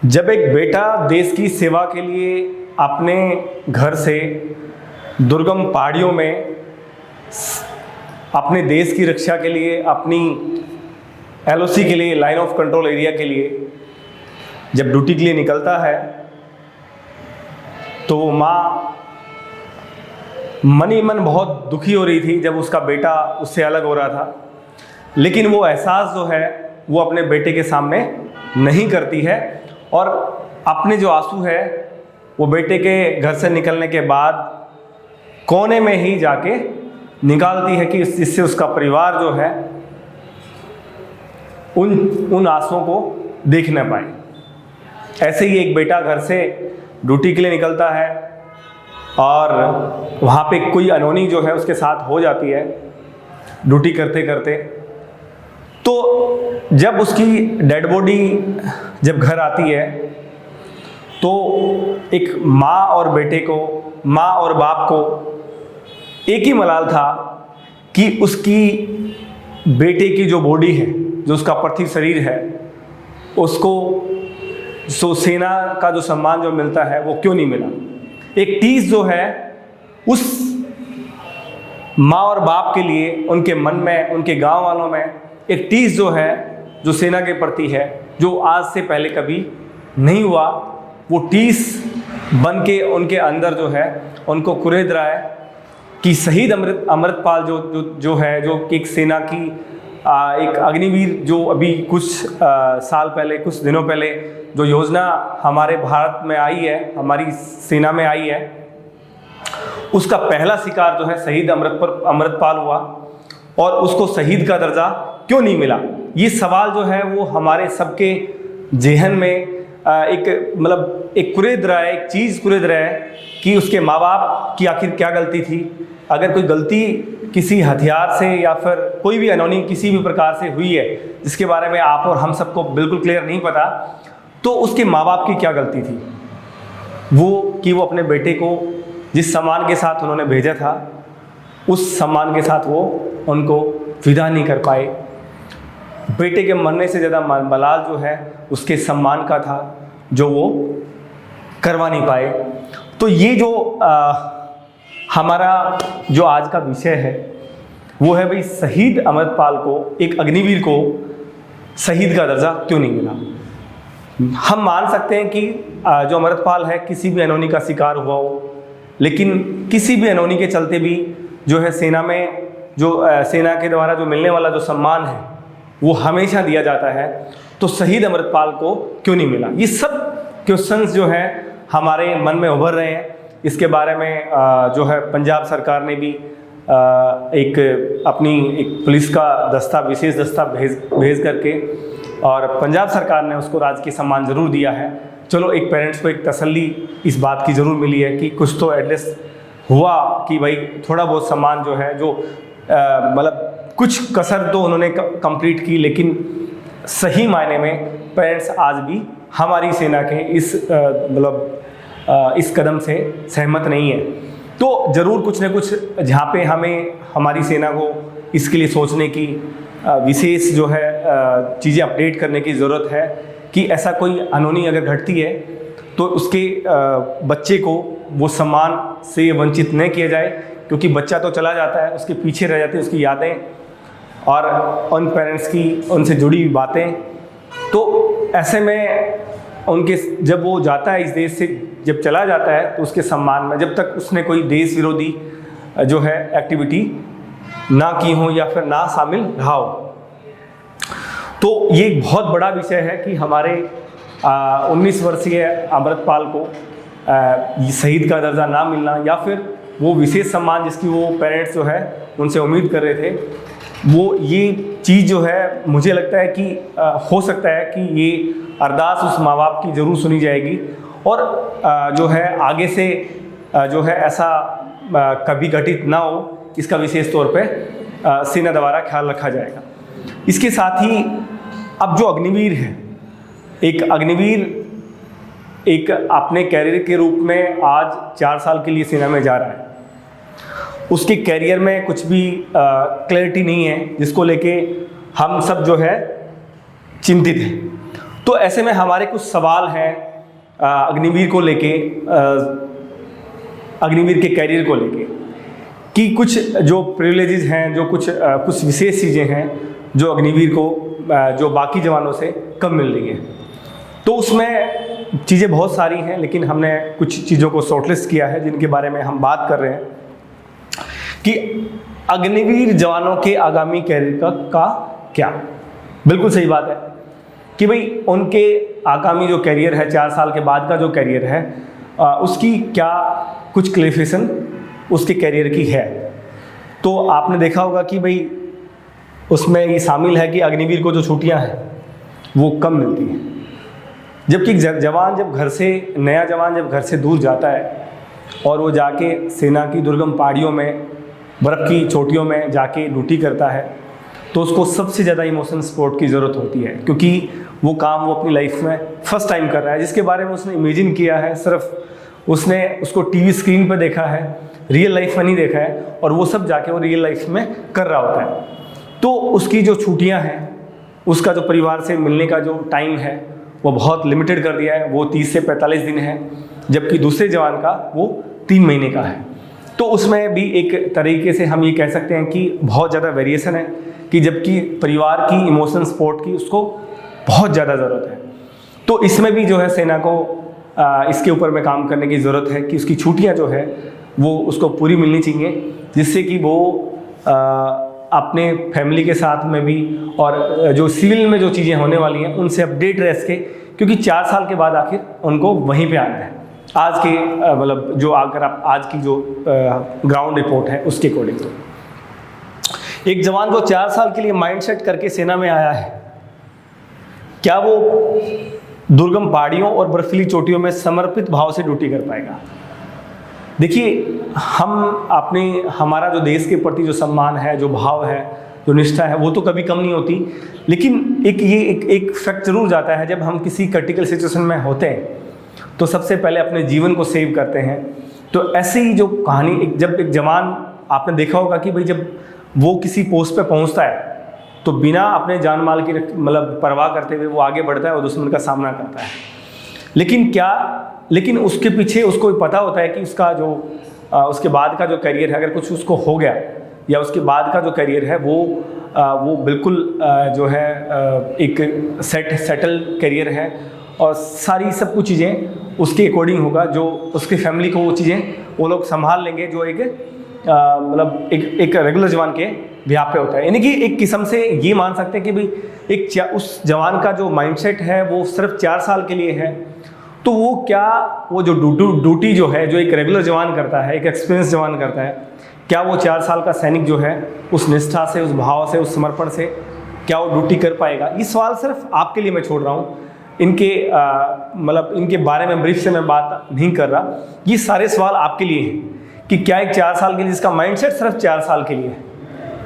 जब एक बेटा देश की सेवा के लिए अपने घर से दुर्गम पहाड़ियों में अपने देश की रक्षा के लिए, अपनी एलओसी के लिए, लाइन ऑफ कंट्रोल एरिया के लिए जब ड्यूटी के लिए निकलता है तो वो माँ मन ही मन बहुत दुखी हो रही थी जब उसका बेटा उससे अलग हो रहा था। लेकिन वो एहसास जो है वो अपने बेटे के सामने नहीं करती है और अपने जो आंसू है वो बेटे के घर से निकलने के बाद कोने में ही जाके निकालती है कि इससे उसका परिवार जो है उन आंसुओं को देख न पाए। ऐसे ही एक बेटा घर से ड्यूटी के लिए निकलता है और वहाँ पे कोई अनहोनी जो है उसके साथ हो जाती है ड्यूटी करते करते। तो जब उसकी डेड बॉडी जब घर आती है तो एक माँ और बेटे को, माँ और बाप को एक ही मलाल था कि उसकी बेटे की जो बॉडी है, जो उसका पार्थिव शरीर है, उसको सेना का जो सम्मान जो मिलता है वो क्यों नहीं मिला। एक टीस जो है उस माँ और बाप के लिए, उनके मन में, उनके गांव वालों में एक टीस जो है, जो सेना के प्रति है, जो आज से पहले कभी नहीं हुआ, वो टीस बन के उनके अंदर जो है उनको कुरेद रहा है कि शहीद अमृतपाल जो है, जो एक सेना की एक अग्निवीर, जो अभी कुछ साल पहले, कुछ दिनों पहले जो योजना हमारे भारत में आई है, हमारी सेना में आई है, उसका पहला शिकार जो है शहीद अमृतपाल हुआ और उसको शहीद का दर्जा क्यों नहीं मिला। ये सवाल जो है वो हमारे सबके जेहन में एक कुरेद रहा है, एक चीज़ कुरेद रहा है कि उसके माँ बाप की आखिर क्या गलती थी। अगर कोई गलती किसी हथियार से या फिर कोई भी अनहोनी किसी भी प्रकार से हुई है जिसके बारे में आप और हम सबको बिल्कुल क्लियर नहीं पता, तो उसके माँ बाप की क्या गलती थी वो कि वो अपने बेटे को जिस सम्मान के साथ उन्होंने भेजा था उस सम्मान के साथ वो उनको विदा नहीं कर पाए। बेटे के मरने से ज़्यादा मलाल जो है उसके सम्मान का था जो वो करवा नहीं पाए। तो ये जो हमारा जो आज का विषय है वो है भाई, शहीद अमृतपाल को, एक अग्निवीर को शहीद का दर्जा क्यों नहीं मिला। हम मान सकते हैं कि जो अमृतपाल है किसी भी अनहोनी का शिकार हुआ हो, लेकिन किसी भी अनहोनी के चलते भी जो है सेना में जो सेना के द्वारा जो मिलने वाला जो सम्मान है वो हमेशा दिया जाता है। तो शहीद अमृतपाल को क्यों नहीं मिला, ये सब क्वेश्चंस जो है हमारे मन में उभर रहे हैं। इसके बारे में जो है पंजाब सरकार ने भी एक पुलिस का दस्ता, विशेष दस्ता भेज करके, और पंजाब सरकार ने उसको राजकीय सम्मान ज़रूर दिया है। चलो, एक पेरेंट्स को एक तसल्ली इस बात की ज़रूर मिली है कि कुछ तो एटलीस्ट हुआ कि भाई थोड़ा बहुत सम्मान जो है, जो कुछ कसर तो उन्होंने कंप्लीट की, लेकिन सही मायने में पेरेंट्स आज भी हमारी सेना के इस कदम से सहमत नहीं है। तो ज़रूर कुछ न कुछ जहाँ पे हमें हमारी सेना को इसके लिए सोचने की, विशेष जो है चीज़ें अपडेट करने की ज़रूरत है कि ऐसा कोई अनहोनी अगर घटती है तो उसके बच्चे को वो सम्मान से वंचित न किया जाए, क्योंकि बच्चा तो चला जाता है, उसके पीछे रह जाती है उसकी यादें और उन पेरेंट्स की उनसे जुड़ी हुई बातें। तो ऐसे में उनके जब वो जाता है इस देश से, जब चला जाता है तो उसके सम्मान में, जब तक उसने कोई देश विरोधी जो है एक्टिविटी ना की हो या फिर ना शामिल रहा हो। तो ये एक बहुत बड़ा विषय है कि हमारे 19 वर्षीय अमृतपाल को शहीद का दर्जा ना मिलना, या फिर वो विशेष सम्मान जिसकी वो पेरेंट्स जो है उनसे उम्मीद कर रहे थे, वो ये चीज़ जो है मुझे लगता है कि हो सकता है कि ये अरदास उस माँ बाप की ज़रूर सुनी जाएगी और जो है आगे से जो है ऐसा कभी घटित ना हो, इसका विशेष तौर पे सेना द्वारा ख्याल रखा जाएगा। इसके साथ ही अब जो अग्निवीर है, एक अग्निवीर एक अपने कैरियर के रूप में आज 4 साल के लिए सेना में जा रहा है, उसके कैरियर में कुछ भी क्लैरिटी नहीं है, जिसको लेके हम सब जो है चिंतित हैं। तो तो ऐसे में हमारे कुछ सवाल हैं अग्निवीर को लेके, अग्निवीर के कैरियर को लेके, कि कुछ जो प्रिविलेजेस हैं, जो कुछ विशेष चीज़ें हैं जो अग्निवीर को जो बाकी जवानों से कम मिल रही हैं। तो उसमें चीज़ें बहुत सारी हैं, लेकिन हमने कुछ चीज़ों को शॉर्टलिस्ट किया है जिनके बारे में हम बात कर रहे हैं कि अग्निवीर जवानों के आगामी कैरियर का क्या। बिल्कुल सही बात है कि भाई उनके आगामी जो कैरियर है, 4 साल के बाद का जो कैरियर है, उसकी क्या कुछ क्लेरिफिकेशन उसके कैरियर की है। तो आपने देखा होगा कि भाई उसमें ये शामिल है कि अग्निवीर को जो छुट्टियां हैं वो कम मिलती हैं, जबकि जवान जब घर से, नया जवान जब घर से दूर जाता है और वो जाके सेना की दुर्गम पहाड़ियों में, बर्फ़ की चोटियों में जाके ड्यूटी करता है, तो उसको सबसे ज़्यादा इमोशनल सपोर्ट की ज़रूरत होती है, क्योंकि वो काम वो अपनी लाइफ में फर्स्ट टाइम कर रहा है, जिसके बारे में उसने इमेजिन किया है, सिर्फ उसने उसको टीवी स्क्रीन पर देखा है, रियल लाइफ में नहीं देखा है, और वो सब जाके वो रियल लाइफ में कर रहा होता है। तो उसकी जो छुट्टियां हैं, उसका जो परिवार से मिलने का जो टाइम है वो बहुत लिमिटेड कर दिया है, वो 30 से 45 दिन है, जबकि दूसरे जवान का वो 3 महीने का है। तो उसमें भी एक तरीके से हम ये कह सकते हैं कि बहुत ज़्यादा वेरिएशन है, कि जबकि परिवार की इमोशनल सपोर्ट की उसको बहुत ज़्यादा ज़रूरत है। तो इसमें भी जो है सेना को इसके ऊपर में काम करने की ज़रूरत है कि उसकी छुट्टियाँ जो है वो उसको पूरी मिलनी चाहिए, जिससे कि वो अपने फैमिली के साथ में भी और जो सिविल में जो चीज़ें होने वाली हैं उनसे अपडेट रह सके, क्योंकि 4 साल के बाद आखिर उनको वहीं पे आना है। आज के मतलब जो अगर आप आज की जो ग्राउंड रिपोर्ट है उसके अकॉर्डिंग, तो एक जवान को 4 साल के लिए माइंडसेट करके सेना में आया है, क्या वो दुर्गम पहाड़ियों और बर्फीली चोटियों में समर्पित भाव से ड्यूटी कर पाएगा? देखिए, हमारा जो देश के प्रति जो सम्मान है, जो भाव है, जो निष्ठा है, वो तो कभी कम नहीं होती, लेकिन एक फैक्ट जरूर जाता है, जब हम किसी क्रिटिकल सिचुएशन में होते हैं तो सबसे पहले अपने जीवन को सेव करते हैं। तो ऐसे ही जो कहानी, जब एक जवान, आपने देखा होगा कि भाई जब वो किसी पोस्ट पे पहुंचता है तो बिना अपने जान माल की मतलब परवाह करते हुए वो आगे बढ़ता है और दुश्मन का सामना करता है। लेकिन उसके पीछे उसको पता होता है कि उसका जो उसके बाद का जो करियर है, अगर कुछ उसको हो गया या उसके बाद का जो करियर है वो बिल्कुल जो है एक सेटल करियर है, और सारी सब कुछ चीज़ें उसके अकॉर्डिंग होगा, जो उसके फैमिली को वो चीज़ें वो लोग संभाल लेंगे, जो मतलब एक रेगुलर जवान के बिहाफ पे होता है। यानी कि एक किस्म से ये मान सकते हैं कि भाई उस जवान का जो माइंडसेट है वो सिर्फ 4 साल के लिए है। तो वो जो ड्यूटी जो है, जो एक रेगुलर जवान करता है, एक एक्सपीरियंस जवान करता है, क्या वो 4 साल का सैनिक जो है उस निष्ठा से, उस भाव से, उस समर्पण से क्या वो ड्यूटी कर पाएगा? ये सवाल सिर्फ आपके लिए मैं छोड़ रहा हूँ, मतलब इनके बारे में ब्रीफ से मैं बात नहीं कर रहा। ये सारे सवाल आपके लिए हैं कि क्या एक 4 साल के लिए, जिसका माइंडसेट सिर्फ 4 साल के लिए है,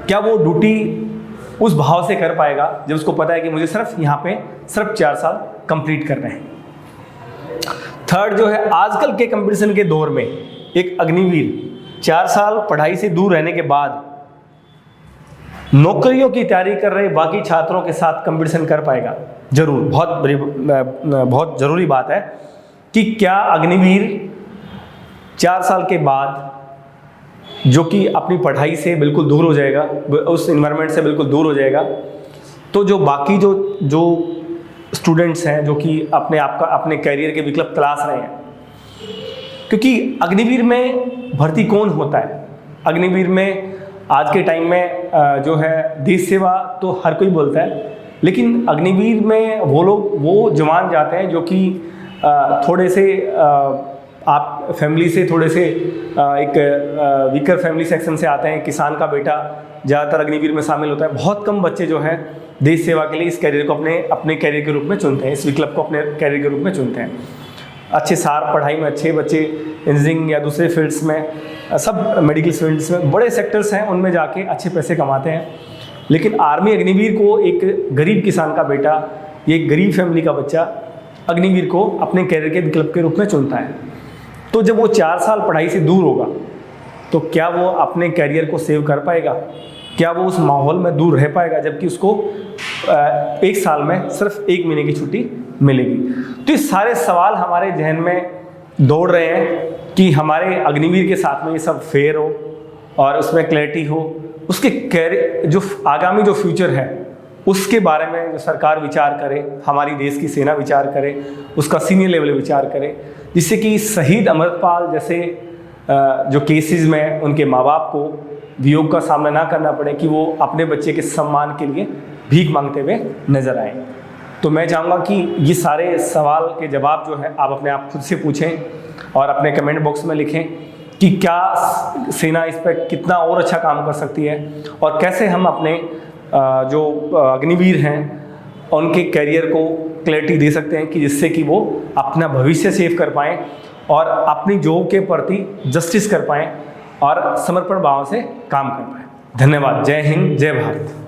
क्या वो ड्यूटी उस भाव से कर पाएगा जब उसको पता है कि मुझे सिर्फ यहाँ पे सिर्फ 4 साल कंप्लीट करने हैं। थर्ड जो है, आजकल के कंपटीशन के दौर में एक अग्निवीर 4 साल पढ़ाई से दूर रहने के बाद नौकरियों की तैयारी कर रहे बाकी छात्रों के साथ कंपटीशन कर पाएगा? जरूर, बहुत ज़रूरी बात है कि क्या अग्निवीर 4 साल के बाद, जो कि अपनी पढ़ाई से बिल्कुल दूर हो जाएगा, उस इन्वायरमेंट से बिल्कुल दूर हो जाएगा, तो जो बाकी जो स्टूडेंट्स हैं जो कि अपने कैरियर के विकल्प तलाश रहे हैं, क्योंकि अग्निवीर में भर्ती कौन होता है? अग्निवीर में आज के टाइम में जो है देश सेवा तो हर कोई बोलता है, लेकिन अग्निवीर में वो जवान जाते हैं जो कि थोड़े से आप फैमिली से थोड़े से एक वीकर फैमिली सेक्शन से आते हैं। किसान का बेटा ज़्यादातर अग्निवीर में शामिल होता है। बहुत कम बच्चे जो है देश सेवा के लिए इस कैरियर को अपने कैरियर के रूप में चुनते हैं, इस विकल्प को अपने कैरियर के रूप में चुनते हैं। अच्छे सार पढ़ाई में अच्छे बच्चे इंजीनियरिंग या दूसरे फील्ड्स में, सब मेडिकल फील्ड्स में, बड़े सेक्टर्स हैं, उनमें जाके अच्छे पैसे कमाते हैं। लेकिन आर्मी अग्निवीर को एक गरीब किसान का बेटा, ये एक गरीब फैमिली का बच्चा अग्निवीर को अपने कैरियर के विकल्प के रूप में चुनता है। तो जब वो 4 साल पढ़ाई से दूर होगा तो क्या वो अपने कैरियर को सेव कर पाएगा? क्या वो उस माहौल में दूर रह पाएगा जबकि उसको 1 साल में सिर्फ 1 महीने की छुट्टी मिलेगी? तो ये सारे सवाल हमारे जहन में दौड़ रहे हैं कि हमारे अग्निवीर के साथ में ये सब फेयर हो और उसमें क्लैरिटी हो, उसके कैरियर जो आगामी जो फ्यूचर है उसके बारे में जो सरकार विचार करे, हमारी देश की सेना विचार करे, उसका सीनियर लेवल विचार करे, जिससे कि शहीद अमृतपाल जैसे जो केसेस में उनके माँ बाप को वियोग का सामना ना करना पड़े कि वो अपने बच्चे के सम्मान के लिए भीख मांगते हुए नजर आए। तो मैं चाहूँगा कि ये सारे सवाल के जवाब जो है आप अपने आप खुद से पूछें और अपने कमेंट बॉक्स में लिखें कि क्या सेना इस पर कितना और अच्छा काम कर सकती है और कैसे हम अपने जो अग्निवीर हैं उनके करियर को क्लैरिटी दे सकते हैं कि जिससे कि वो अपना भविष्य सेव कर पाएँ और अपनी जॉब के प्रति जस्टिस कर पाएँ और समर्पण भाव से काम कर पाएँ। धन्यवाद। जय हिंद, जय भारत।